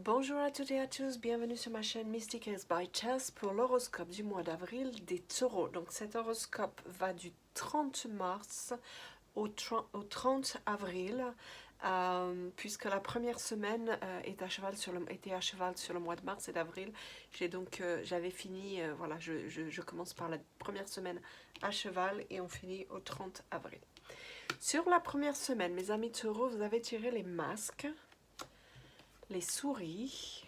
Bonjour à toutes et à tous, bienvenue sur ma chaîne Mystics by Chess pour l'horoscope du mois d'avril des taureaux. Donc cet horoscope va du 30 mars au 30 avril, puisque la première semaine était à cheval sur le mois de mars et d'avril. J'avais fini, voilà, je commence par la première semaine à cheval et on finit au 30 avril. Sur la première semaine, mes amis taureaux, vous avez tiré les masques, les souris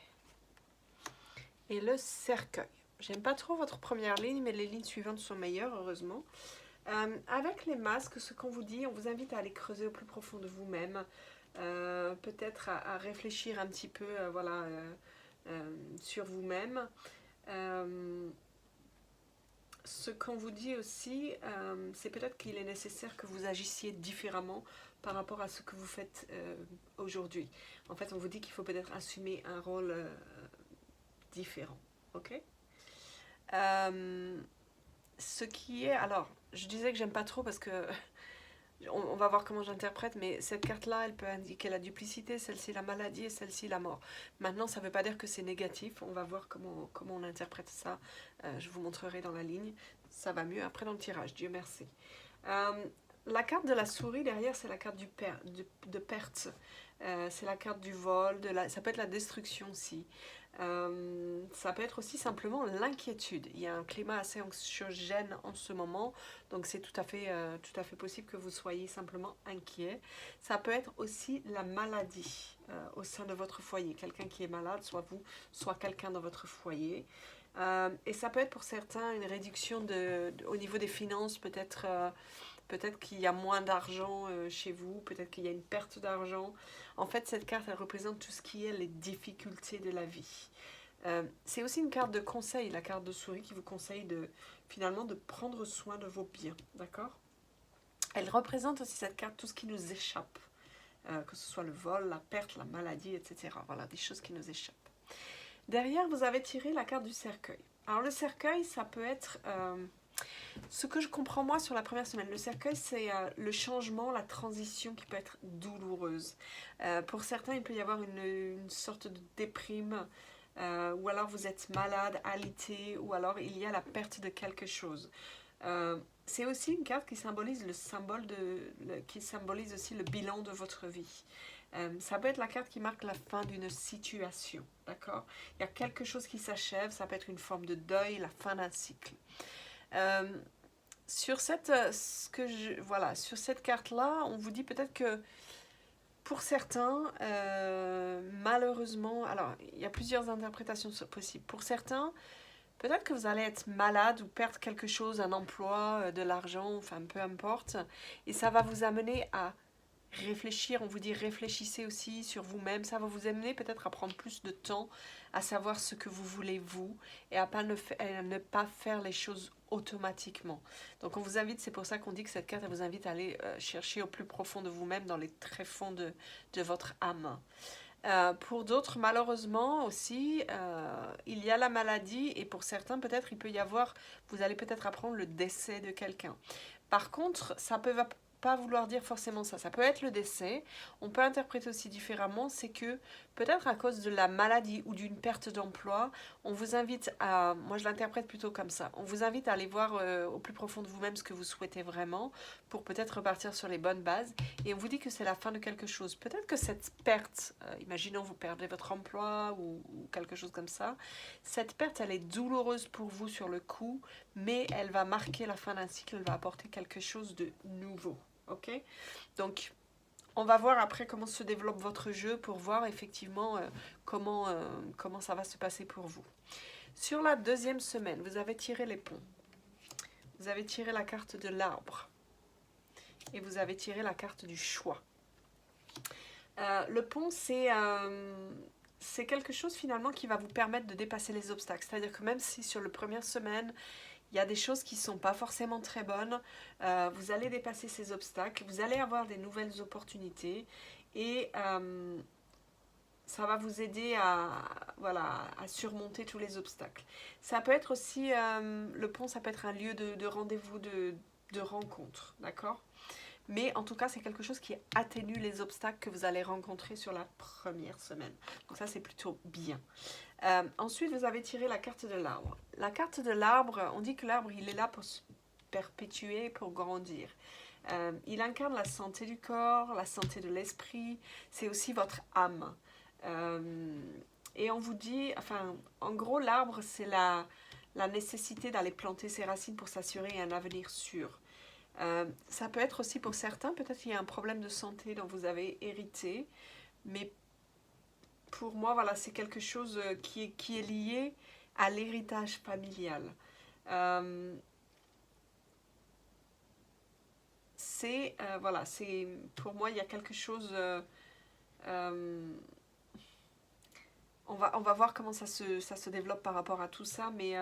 et le cercueil. J'aime pas trop votre première ligne, mais les lignes suivantes sont meilleures, heureusement. Avec les masques, ce qu'on vous dit, on vous invite à aller creuser au plus profond de vous-même, peut-être à réfléchir un petit peu sur vous-même. Ce qu'on vous dit aussi, c'est peut-être qu'il est nécessaire que vous agissiez différemment par rapport à ce que vous faites aujourd'hui. En fait, on vous dit qu'il faut peut-être assumer un rôle différent. Ok. Ce qui est... Alors, je disais que j'aime pas trop parce que... On va voir comment j'interprète, mais cette carte-là, elle peut indiquer la duplicité, celle-ci la maladie et celle-ci la mort. Maintenant, ça ne veut pas dire que c'est négatif. On va voir comment on interprète ça. Je vous montrerai dans la ligne. Ça va mieux après dans le tirage, Dieu merci. La carte de la souris, derrière, c'est la carte de perte. C'est la carte du vol, ça peut être la destruction aussi. Ça peut être aussi simplement l'inquiétude. Il y a un climat assez anxiogène en ce moment, donc c'est tout à fait possible que vous soyez simplement inquiet. Ça peut être aussi la maladie au sein de votre foyer. Quelqu'un qui est malade, soit vous, soit quelqu'un dans votre foyer. Et ça peut être pour certains une réduction au niveau des finances, peut-être qu'il y a moins d'argent chez vous, peut-être qu'il y a une perte d'argent. En fait, cette carte, elle représente tout ce qui est les difficultés de la vie. C'est aussi une carte de conseil, la carte de souris qui vous conseille finalement de prendre soin de vos biens, d'accord? Elle représente aussi cette carte tout ce qui nous échappe, que ce soit le vol, la perte, la maladie, etc. Voilà, des choses qui nous échappent. Derrière, vous avez tiré la carte du cercueil. Alors le cercueil, ça peut être... ce que je comprends moi sur la première semaine, le cercueil, c'est le changement, la transition qui peut être douloureuse. Pour certains, il peut y avoir une sorte de déprime, ou alors vous êtes malade, alité, ou alors il y a la perte de quelque chose. C'est aussi une carte qui symbolise qui symbolise aussi le bilan de votre vie. Ça peut être la carte qui marque la fin d'une situation, d'accord? Il y a quelque chose qui s'achève, ça peut être une forme de deuil, la fin d'un cycle. Sur cette carte-là, on vous dit peut-être que pour certains, malheureusement, alors il y a plusieurs interprétations possibles. Pour certains, peut-être que vous allez être malade ou perdre quelque chose, un emploi, de l'argent, enfin peu importe, et ça va vous amener à réfléchir. On vous dit réfléchissez aussi sur vous-même, ça va vous amener peut-être à prendre plus de temps à savoir ce que vous voulez vous et à ne pas faire les choses automatiquement. Donc on vous invite, c'est pour ça qu'on dit que cette carte elle vous invite à aller chercher au plus profond de vous-même, dans les tréfonds de votre âme. Pour d'autres, malheureusement aussi, il y a la maladie et pour certains, peut-être, vous allez peut-être apprendre le décès de quelqu'un. Par contre, ça peut pas vouloir dire forcément ça. Ça peut être le décès. On peut interpréter aussi différemment, c'est que peut-être à cause de la maladie ou d'une perte d'emploi, on vous invite à, moi je l'interprète plutôt comme ça, on vous invite à aller voir au plus profond de vous-même ce que vous souhaitez vraiment pour peut-être repartir sur les bonnes bases. Et on vous dit que c'est la fin de quelque chose. Peut-être que cette perte, imaginons vous perdez votre emploi ou quelque chose comme ça, cette perte elle est douloureuse pour vous sur le coup, mais elle va marquer la fin d'un cycle, elle va apporter quelque chose de nouveau. Ok? Donc, on va voir après comment se développe votre jeu pour voir effectivement comment ça va se passer pour vous. Sur la deuxième semaine, vous avez tiré les ponts. Vous avez tiré la carte de l'arbre. Et vous avez tiré la carte du choix. Le pont, c'est quelque chose finalement qui va vous permettre de dépasser les obstacles. C'est-à-dire que même si sur la première semaine, il y a des choses qui ne sont pas forcément très bonnes, vous allez dépasser ces obstacles, vous allez avoir des nouvelles opportunités et ça va vous aider à surmonter tous les obstacles. Ça peut être aussi, le pont, ça peut être un lieu de rendez-vous, de rencontre, d'accord ? Mais en tout cas, c'est quelque chose qui atténue les obstacles que vous allez rencontrer sur la première semaine. Donc ça, c'est plutôt bien. Ensuite, vous avez tiré la carte de l'arbre. La carte de l'arbre, on dit que l'arbre, il est là pour se perpétuer, pour grandir. Il incarne la santé du corps, la santé de l'esprit, c'est aussi votre âme. Et on vous dit, enfin, en gros, l'arbre, c'est la nécessité d'aller planter ses racines pour s'assurer un avenir sûr. Ça peut être aussi pour certains, peut-être qu'il y a un problème de santé dont vous avez hérité, mais pour moi, voilà, c'est quelque chose qui est lié à l'héritage familial. Voilà, pour moi, il y a quelque chose... on va voir comment ça se développe par rapport à tout ça, mais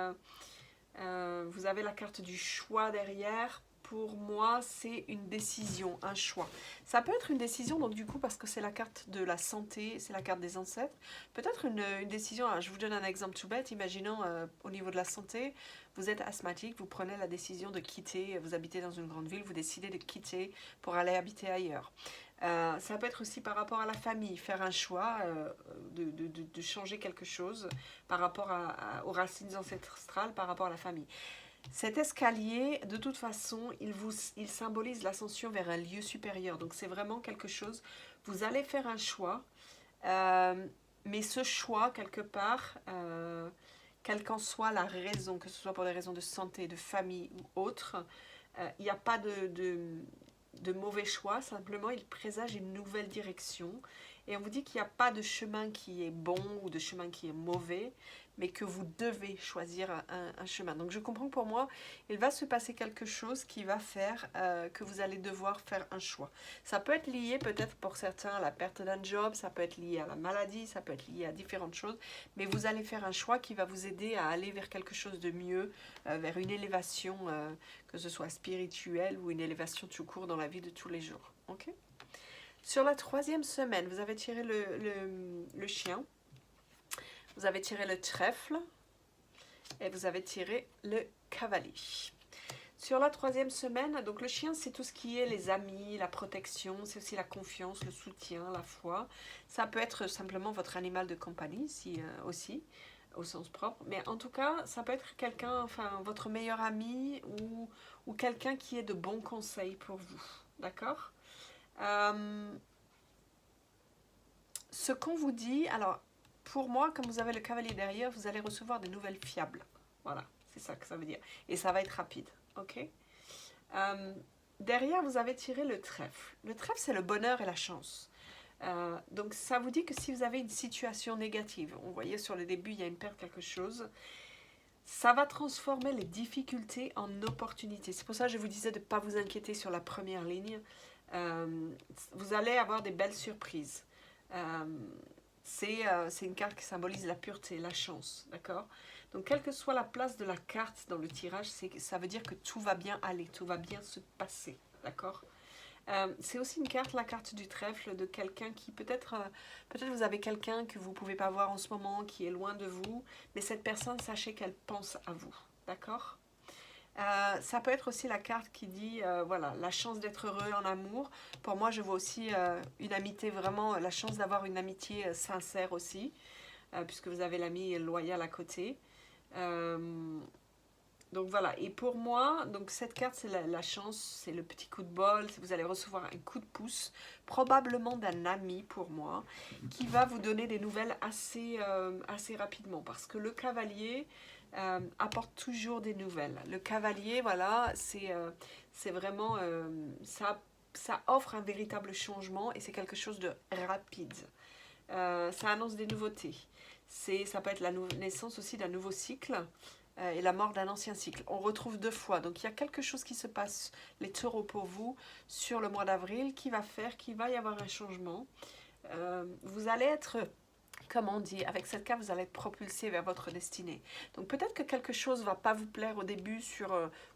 vous avez la carte du choix derrière. Pour moi, c'est une décision, un choix. Ça peut être une décision, donc du coup, parce que c'est la carte de la santé, c'est la carte des ancêtres. Peut-être une décision, alors, je vous donne un exemple tout bête. Imaginons, au niveau de la santé, vous êtes asthmatique, vous prenez la décision de quitter, vous habitez dans une grande ville, vous décidez de quitter pour aller habiter ailleurs. Ça peut être aussi par rapport à la famille, faire un choix de changer quelque chose par rapport aux racines ancestrales, par rapport à la famille. Cet escalier, de toute façon, il symbolise l'ascension vers un lieu supérieur. Donc c'est vraiment quelque chose, vous allez faire un choix, mais ce choix, quelque part, quelle qu'en soit la raison, que ce soit pour des raisons de santé, de famille ou autre, il n'y a pas de mauvais choix, simplement il présage une nouvelle direction. Et on vous dit qu'il n'y a pas de chemin qui est bon ou de chemin qui est mauvais, mais que vous devez choisir un chemin. Donc je comprends que pour moi, il va se passer quelque chose qui va faire que vous allez devoir faire un choix. Ça peut être lié peut-être pour certains à la perte d'un job, ça peut être lié à la maladie, ça peut être lié à différentes choses, mais vous allez faire un choix qui va vous aider à aller vers quelque chose de mieux, vers une élévation, que ce soit spirituelle ou une élévation tout court dans la vie de tous les jours. Okay? Sur la 3e semaine, vous avez tiré le chien, vous avez tiré le trèfle et vous avez tiré le cavalier. Sur la 3e semaine, donc le chien, c'est tout ce qui est les amis, la protection, c'est aussi la confiance, le soutien, la foi. Ça peut être simplement votre animal de compagnie aussi, au sens propre. Mais en tout cas, ça peut être quelqu'un, enfin votre meilleur ami ou quelqu'un qui ait de bons conseils pour vous. D'accord ? Ce qu'on vous dit, alors pour moi, comme vous avez le cavalier derrière, vous allez recevoir des nouvelles fiables. Voilà, c'est ça que ça veut dire. Et ça va être rapide, ok ? Derrière, vous avez tiré le trèfle. Le trèfle, c'est le bonheur et la chance. Donc ça vous dit que si vous avez une situation négative, on voyait sur le début, il y a une perte quelque chose, ça va transformer les difficultés en opportunités. C'est pour ça que je vous disais de ne pas vous inquiéter sur la première ligne. Vous allez avoir des belles surprises. C'est une carte qui symbolise la pureté, la chance, d'accord ? Donc, quelle que soit la place de la carte dans le tirage, ça veut dire que tout va bien aller, tout va bien se passer, d'accord ? C'est aussi une carte, la carte du trèfle, de quelqu'un qui peut-être vous avez quelqu'un que vous ne pouvez pas voir en ce moment, qui est loin de vous, mais cette personne, sachez qu'elle pense à vous, d'accord ? Ça peut être aussi la carte qui dit, voilà, la chance d'être heureux en amour. Pour moi, je vois aussi une amitié, vraiment, la chance d'avoir une amitié sincère aussi, puisque vous avez l'ami loyal à côté. Donc voilà, et pour moi, donc cette carte, c'est la chance, c'est le petit coup de bol, vous allez recevoir un coup de pouce, probablement d'un ami pour moi, qui va vous donner des nouvelles assez rapidement, parce que le cavalier apporte toujours des nouvelles. Le cavalier, voilà, c'est vraiment, ça offre un véritable changement et c'est quelque chose de rapide. Ça annonce des nouveautés. Ça peut être la naissance aussi d'un nouveau cycle et la mort d'un ancien cycle. On retrouve 2 fois. Donc il y a quelque chose qui se passe, les taureaux pour vous, sur le mois d'avril, qui va faire qu'il va y avoir un changement. Vous allez être, comme on dit, avec cette carte, vous allez être propulsé vers votre destinée. Donc peut-être que quelque chose ne va pas vous plaire au début,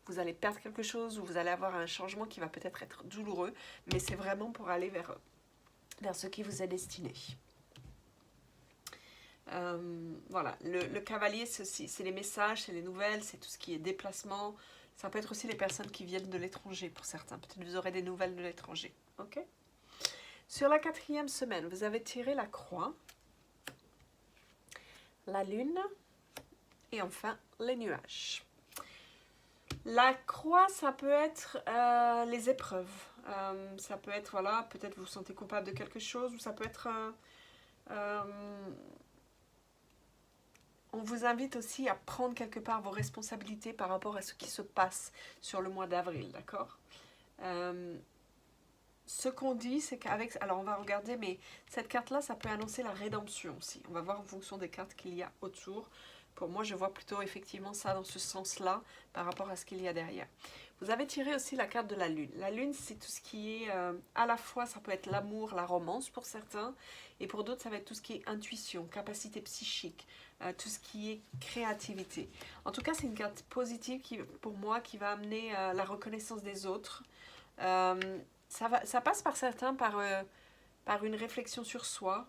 vous allez perdre quelque chose, ou vous allez avoir un changement qui va peut-être être douloureux, mais c'est vraiment pour aller vers ce qui vous est destiné. Voilà, le cavalier, c'est les messages, c'est les nouvelles, c'est tout ce qui est déplacement, Ça peut être aussi les personnes qui viennent de l'étranger pour certains. Peut-être vous aurez des nouvelles de l'étranger. Ok. Sur la 4e semaine, vous avez tiré la croix, la lune et enfin les nuages. La croix, ça peut être les épreuves. Ça peut être, voilà, peut-être vous vous sentez coupable de quelque chose, ou ça peut être... on vous invite aussi à prendre quelque part vos responsabilités par rapport à ce qui se passe sur le mois d'avril, d'accord? Ce qu'on dit, c'est qu'avec... Alors, on va regarder, mais cette carte-là, ça peut annoncer la rédemption aussi. On va voir en fonction des cartes qu'il y a autour. Pour moi, je vois plutôt effectivement ça dans ce sens-là par rapport à ce qu'il y a derrière. Vous avez tiré aussi la carte de la lune. La lune, c'est tout ce qui est... à la fois, ça peut être l'amour, la romance pour certains, et pour d'autres, ça va être tout ce qui est intuition, capacité psychique, tout ce qui est créativité. En tout cas, c'est une carte positive qui, pour moi, qui va amener la reconnaissance des autres. Ça passe par certains par une réflexion sur soi,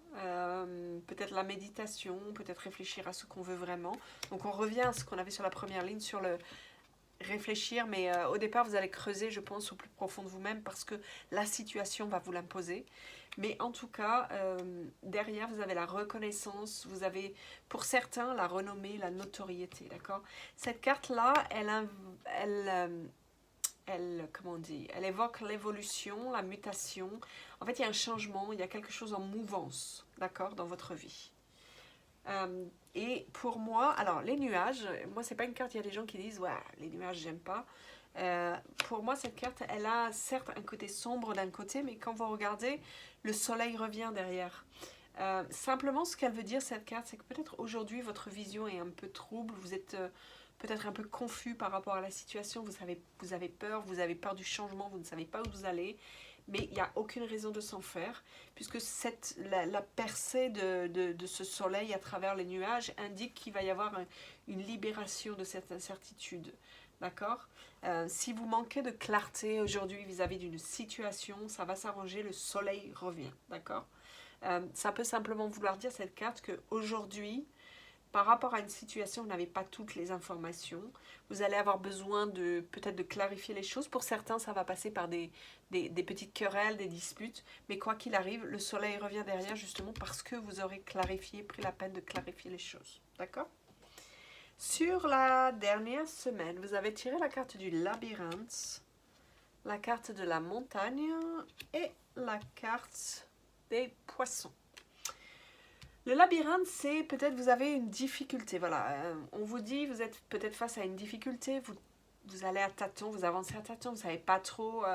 peut-être la méditation, peut-être réfléchir à ce qu'on veut vraiment. Donc on revient à ce qu'on avait sur la première ligne, sur le réfléchir, mais au départ vous allez creuser, je pense, au plus profond de vous-même parce que la situation va vous l'imposer. Mais en tout cas, derrière vous avez la reconnaissance, vous avez pour certains la renommée, la notoriété, d'accord? Cette carte-là, comment on dit, elle évoque l'évolution, la mutation. En fait, il y a un changement, il y a quelque chose en mouvance, d'accord, dans votre vie. Et pour moi, alors les nuages, moi c'est pas une carte, il y a des gens qui disent, ouais, les nuages, j'aime pas. Pour moi, cette carte, elle a certes un côté sombre d'un côté, mais quand vous regardez, le soleil revient derrière. Simplement, ce qu'elle veut dire, cette carte, c'est que peut-être aujourd'hui, votre vision est un peu trouble, vous êtes peut-être un peu confus par rapport à la situation, vous avez peur du changement, vous ne savez pas où vous allez, mais il n'y a aucune raison de s'en faire, puisque la percée de ce soleil à travers les nuages indique qu'il va y avoir une libération de cette incertitude. D'accord? Si vous manquez de clarté aujourd'hui vis-à-vis d'une situation, ça va s'arranger, le soleil revient. D'accord? Ça peut simplement vouloir dire, cette carte, qu'aujourd'hui, par rapport à une situation, vous n'avez pas toutes les informations. Vous allez avoir besoin peut-être de clarifier les choses. Pour certains, ça va passer par des petites querelles, des disputes. Mais quoi qu'il arrive, le soleil revient derrière justement parce que vous aurez clarifié, pris la peine de clarifier les choses. D'accord? Sur la dernière semaine, vous avez tiré la carte du labyrinthe, la carte de la montagne et la carte des poissons. Le labyrinthe, c'est peut-être vous avez une difficulté. Voilà, on vous dit, vous êtes peut-être face à une difficulté, vous allez à tâtons, vous avancez à tâtons, vous ne savez pas trop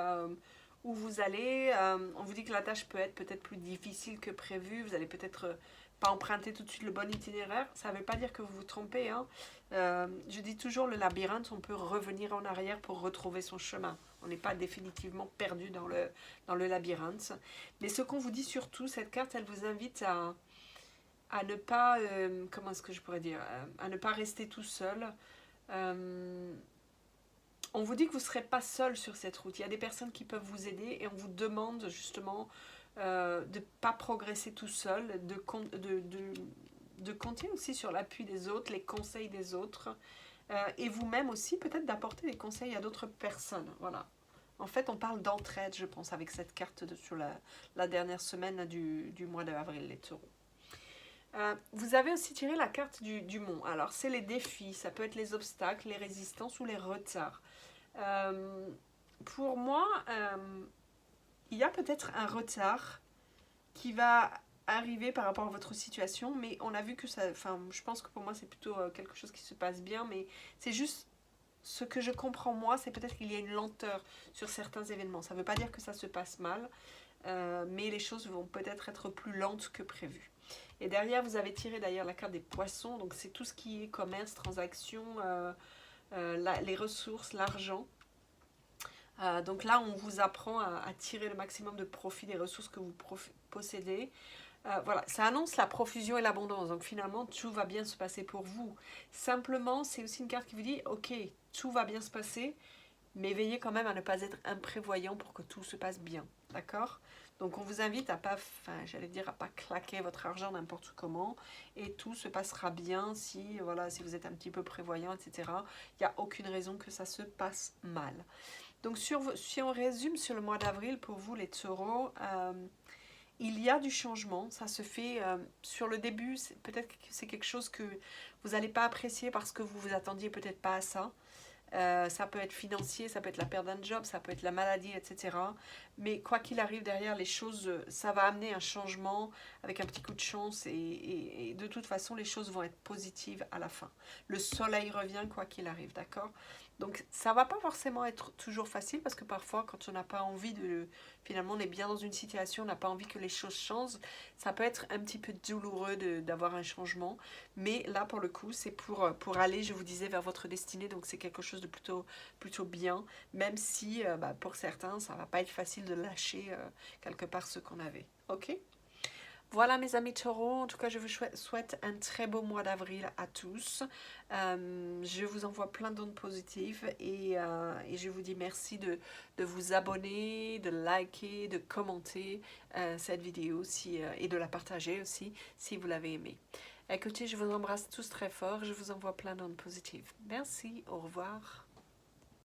où vous allez. On vous dit que la tâche peut être peut-être plus difficile que prévu, vous allez peut-être pas emprunter tout de suite le bon itinéraire. Ça ne veut pas dire que vous vous trompez. Hein. Je dis toujours, le labyrinthe, on peut revenir en arrière pour retrouver son chemin. On n'est pas définitivement perdu dans le labyrinthe. Mais ce qu'on vous dit surtout, cette carte, elle vous invite à ne pas, comment est-ce que je pourrais dire, à ne pas rester tout seul. On vous dit que vous ne serez pas seul sur cette route. Il y a des personnes qui peuvent vous aider et on vous demande justement de ne pas progresser tout seul, de compter aussi sur l'appui des autres, les conseils des autres, et vous-même aussi peut-être d'apporter des conseils à d'autres personnes. Voilà. En fait, on parle d'entraide, je pense, avec cette carte sur la dernière semaine du mois d'avril, les taureaux. Vous avez aussi tiré la carte du mont. Alors, c'est les défis, ça peut être les obstacles, les résistances ou les retards. Pour moi, il y a peut-être un retard qui va arriver par rapport à votre situation, mais on a vu que ça... Enfin, je pense que pour moi, c'est plutôt quelque chose qui se passe bien, mais c'est juste... Ce que je comprends, moi, c'est peut-être qu'il y a une lenteur sur certains événements. Ça ne veut pas dire que ça se passe mal, mais les choses vont peut-être être plus lentes que prévu. Et derrière, vous avez tiré d'ailleurs la carte des poissons. Donc, c'est tout ce qui est commerce, transactions, les ressources, l'argent. Donc là, on vous apprend à tirer le maximum de profit des ressources que vous possédez. Voilà, ça annonce la profusion et l'abondance. Donc finalement, tout va bien se passer pour vous. Simplement, c'est aussi une carte qui vous dit, ok, tout va bien se passer, mais veillez quand même à ne pas être imprévoyant pour que tout se passe bien. D'accord? Donc on vous invite à pas, enfin j'allais dire à pas claquer votre argent n'importe comment et tout se passera bien si, voilà, si vous êtes un petit peu prévoyant, etc. Il n'y a aucune raison que ça se passe mal. Donc si on résume sur le mois d'avril pour vous les taureaux, il y a du changement, ça se fait sur le début, peut-être que c'est quelque chose que vous n'allez pas apprécier parce que vous vous attendiez peut-être pas à ça. Ça peut être financier, ça peut être la perte d'un job, ça peut être la maladie, etc. Mais quoi qu'il arrive derrière, les choses, ça va amener un changement avec un petit coup de chance et de toute façon, les choses vont être positives à la fin. Le soleil revient quoi qu'il arrive, d'accord? Donc ça va pas forcément être toujours facile parce que parfois, quand on n'a pas envie de... Finalement, on est bien dans une situation, on n'a pas envie que les choses changent. Ça peut être un petit peu douloureux d'avoir un changement. Mais là, pour le coup, c'est pour aller, je vous disais, vers votre destinée. Donc, c'est quelque chose de plutôt bien. Même si, pour certains, ça va pas être facile de lâcher quelque part ce qu'on avait. OK? Voilà mes amis taureaux, en tout cas je vous souhaite un très beau mois d'avril à tous. Je vous envoie plein d'ondes positives et je vous dis merci de vous abonner, de liker, de commenter cette vidéo et de la partager aussi si vous l'avez aimée. Écoutez, je vous embrasse tous très fort, je vous envoie plein d'ondes positives. Merci, au revoir.